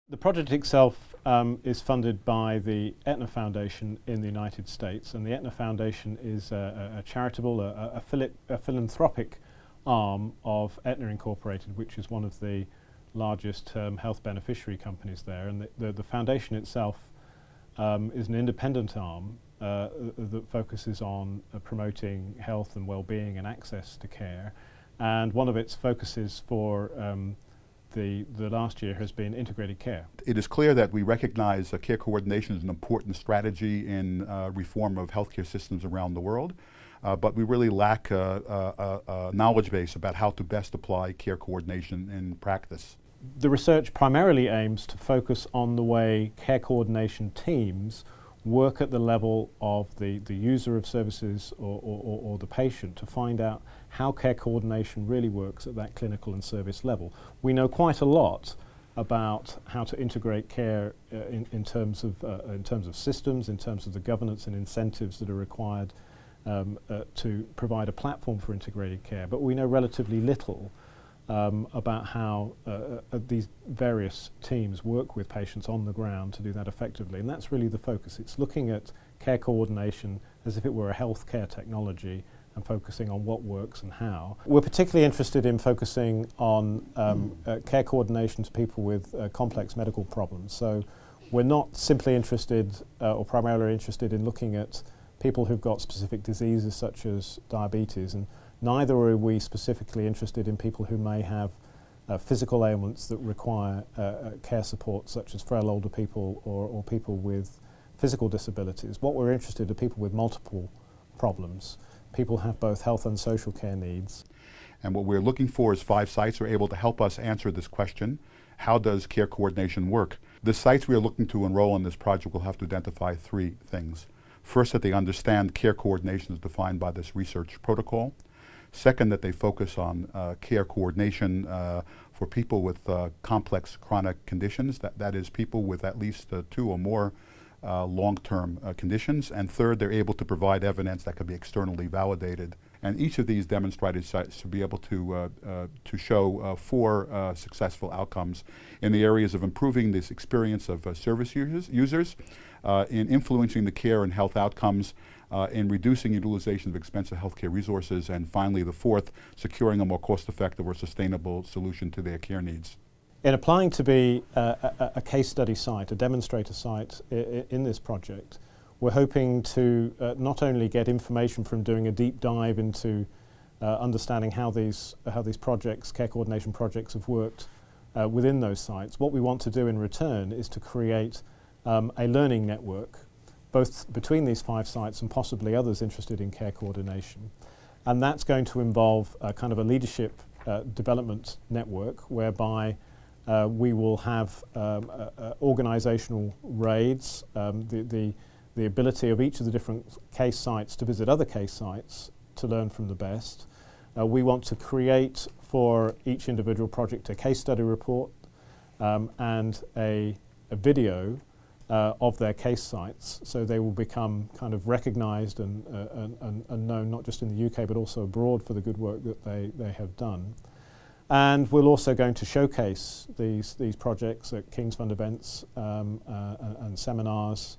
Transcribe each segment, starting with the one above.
The project itself is funded by the Aetna Foundation in the United States, and the Aetna Foundation is a charitable, a philanthropic arm of Aetna Incorporated, which is one of the largest health beneficiary companies there. And the foundation itself is an independent arm that focuses on promoting health and well-being and access to care. And one of its focuses for the last year has been integrated care. It is clear that we recognize care coordination as an important strategy in reform of healthcare systems around the world, but we really lack a knowledge base about how to best apply care coordination in practice. The research primarily aims to focus on the way care coordination teams work at the level of the user of services or the patient, to find out how care coordination really works at that clinical and service level. We know quite a lot about how to integrate care in terms of systems, in terms of the governance and incentives that are required to provide a platform for integrated care, but we know relatively little about how these various teams work with patients on the ground to do that effectively. And that's really the focus. It's looking at care coordination as if it were a healthcare technology and focusing on what works and how. We're particularly interested in focusing on care coordination to people with complex medical problems. So we're not simply interested or primarily interested in looking at people who've got specific diseases such as diabetes, and neither are we specifically interested in people who may have physical ailments that require care support, such as frail older people or people with physical disabilities. What we're interested in are people with multiple problems. People have both health and social care needs. And what we're looking for is 5 sites who are able to help us answer this question: how does care coordination work? The sites we are looking to enroll in this project will have to identify 3 things. First, that they understand care coordination as defined by this research protocol. Second, that they focus on care coordination for people with complex chronic conditions, that is people with at least 2 or more long-term conditions. And third, they're able to provide evidence that can be externally validated. And each of these demonstrated sites should be able to show 4 successful outcomes in the areas of improving this experience of service users, in influencing the care and health outcomes, in reducing utilization of expensive healthcare resources, and finally, the 4th, securing a more cost-effective or sustainable solution to their care needs. In applying to be a case study site, a demonstrator site in this project, we're hoping to not only get information from doing a deep dive into understanding how these projects, care coordination projects, have worked within those sites. What we want to do in return is to create a learning network, both between these 5 sites and possibly others interested in care coordination. And that's going to involve a kind of a leadership development network, whereby we will have organizational raids, the ability of each of the different case sites to visit other case sites to learn from the best. We want to create for each individual project a case study report and a video of their case sites, so they will become kind of recognized and known not just in the UK but also abroad for the good work that they have done. And we're also going to showcase these projects at King's Fund events and seminars,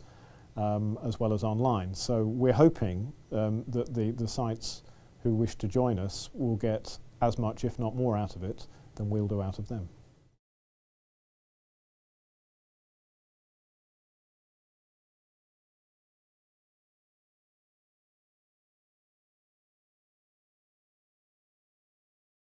as well as online. So we're hoping that the sites who wish to join us will get as much, if not more, out of it than we'll do out of them.